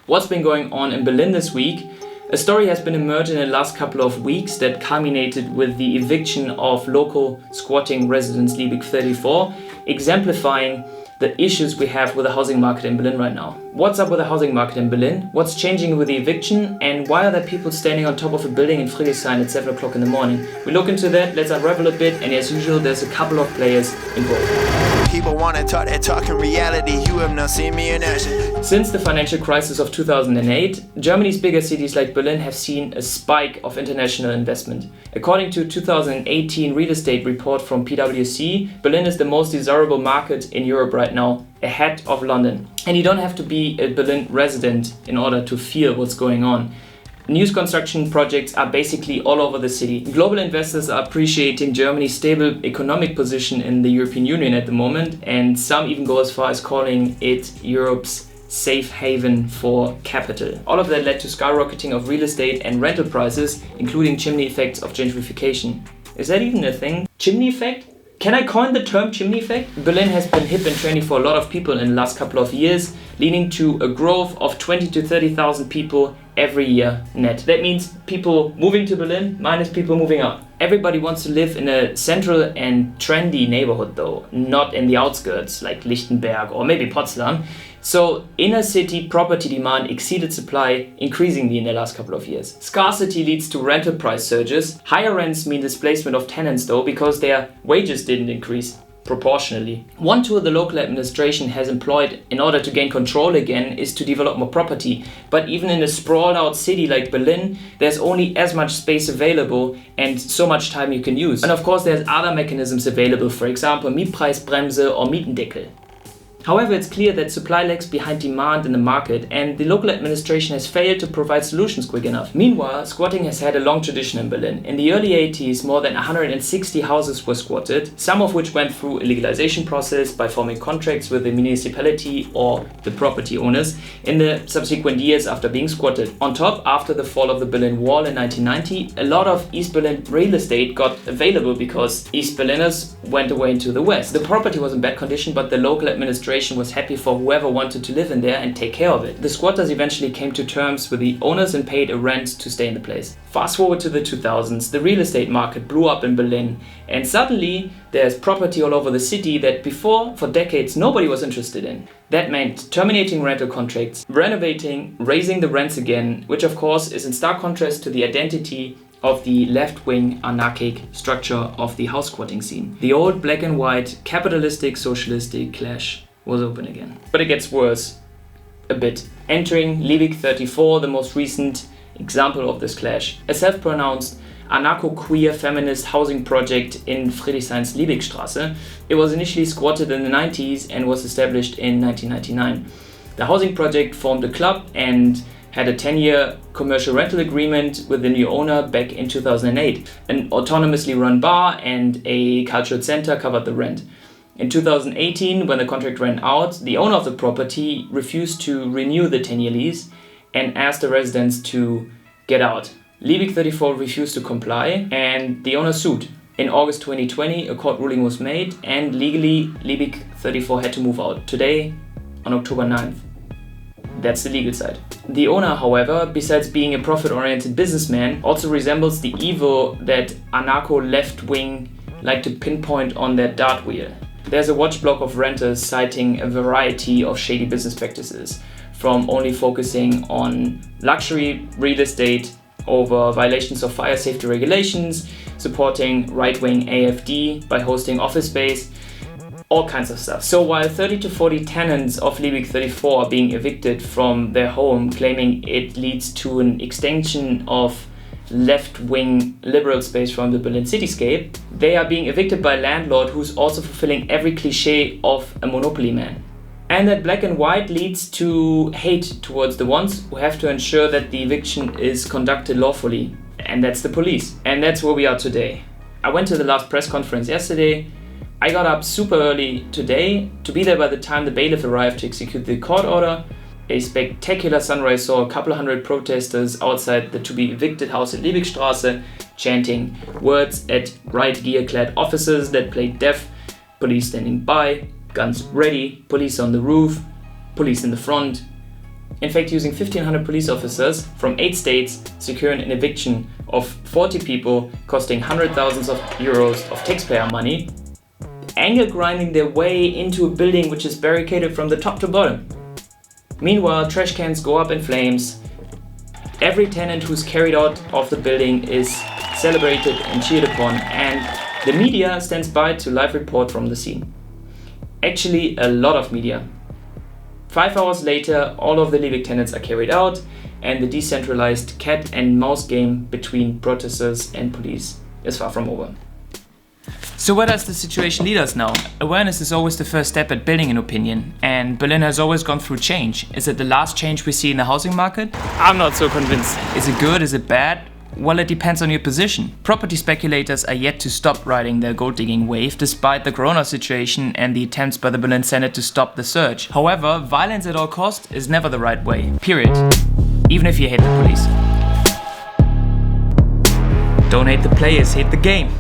What's been going on in Berlin this week? A story has been emerging in the last couple of weeks that culminated with the eviction of local squatting residents Liebig 34, exemplifying the issues we have with the housing market in Berlin right now. What's up with the housing market in Berlin? What's changing with the eviction? And why are there people standing on top of a building in Friedrichshain at 7 o'clock in the morning? We look into that, let's unravel a bit, and as usual, there's a couple of players involved. People want to talk that talk in reality. You have not seen me in action. Since the financial crisis of 2008, Germany's bigger cities like Berlin have seen a spike of international investment. According to a 2018 real estate report from PwC, Berlin is the most desirable market in Europe right now, ahead of London. And you don't have to be a Berlin resident in order to feel what's going on. New construction projects are basically all over the city. Global investors are appreciating Germany's stable economic position in the European Union at the moment, and some even go as far as calling it Europe's safe haven for capital. All of that led to skyrocketing of real estate and rental prices, including chimney effects of gentrification. Is that even a thing? Chimney effect? Can I coin the term chimney effect? Berlin has been hip and trendy for a lot of people in the last couple of years, leading to a growth of 20 to 30,000 people every year net. That means people moving to Berlin minus people moving out. Everybody wants to live in a central and trendy neighborhood though, not in the outskirts like Lichtenberg or maybe Potsdam. So inner city property demand exceeded supply increasingly in the last couple of years. Scarcity leads to rental price surges. Higher rents mean displacement of tenants though, because their wages didn't increase proportionally. One tool the local administration has employed in order to gain control again is to develop more property. But even in a sprawled out city like Berlin, there's only as much space available and so much time you can use. And of course there's other mechanisms available, for example Mietpreisbremse or Mietendeckel. However, it's clear that supply lags behind demand in the market and the local administration has failed to provide solutions quick enough. Meanwhile, squatting has had a long tradition in Berlin. In the early 80s, more than 160 houses were squatted, some of which went through a legalization process by forming contracts with the municipality or the property owners in the subsequent years after being squatted. On top, after the fall of the Berlin Wall in 1990, a lot of East Berlin real estate got available because East Berliners went away into the West. The property was in bad condition, but the local administration was happy for whoever wanted to live in there and take care of it. The squatters eventually came to terms with the owners and paid a rent to stay in the place. Fast forward to the 2000s, the real estate market blew up in Berlin, and suddenly there's property all over the city that before, for decades, nobody was interested in. That meant terminating rental contracts, renovating, raising the rents again, which of course is in stark contrast to the identity of the left-wing anarchic structure of the house squatting scene. The old black and white capitalistic socialistic clash was open again. But it gets worse a bit. Entering Liebig 34, the most recent example of this clash. A self-pronounced anarcho-queer feminist housing project in Friedrichshein's Liebigstraße. It was initially squatted in the 90s and was established in 1999. The housing project formed a club and had a 10-year commercial rental agreement with the new owner back in 2008. An autonomously run bar and a cultural center covered the rent. In 2018, when the contract ran out, the owner of the property refused to renew the 10-year lease and asked the residents to get out. Liebig 34 refused to comply and the owner sued. In August 2020, a court ruling was made and legally Liebig 34 had to move out. Today, on October 9th. That's the legal side. The owner, however, besides being a profit-oriented businessman, also resembles the evil that anarcho-left-wing like to pinpoint on their dart wheel. There's a watch block of renters citing a variety of shady business practices, from only focusing on luxury real estate over violations of fire safety regulations, supporting right-wing AfD by hosting office space, all kinds of stuff. So while 30 to 40 tenants of Liebig 34 are being evicted from their home, claiming it leads to an extension of left-wing liberal space from the Berlin cityscape, they are being evicted by a landlord who's also fulfilling every cliche of a monopoly man. And that black and white leads to hate towards the ones who have to ensure that the eviction is conducted lawfully. And that's the police. And that's where we are today. I went to the last press conference yesterday. I got up super early today to be there by the time the bailiff arrived to execute the court order. A spectacular sunrise saw a couple hundred protesters outside the to-be-evicted house in Liebigstraße chanting words at riot gear-clad officers that played deaf, police standing by, guns ready, police on the roof, police in the front, in fact using 1,500 police officers from 8 states, securing an eviction of 40 people, costing hundreds of thousands of euros of taxpayer money, angle grinding their way into a building which is barricaded from the top to bottom. Meanwhile, trash cans go up in flames. Every tenant who's carried out of the building is celebrated and cheered upon, and the media stands by to live report from the scene. Actually, a lot of media. 5 hours later, all of the Liebig tenants are carried out, and the decentralized cat and mouse game between protesters and police is far from over. So where does the situation lead us now? Awareness is always the first step at building an opinion, and Berlin has always gone through change. Is it the last change we see in the housing market? I'm not so convinced. Is it good? Is it bad? Well, it depends on your position. Property speculators are yet to stop riding their gold-digging wave despite the corona situation and the attempts by the Berlin Senate to stop the surge. However, violence at all costs is never the right way. Period. Even if you hate the police. Don't hate the players, hate the game.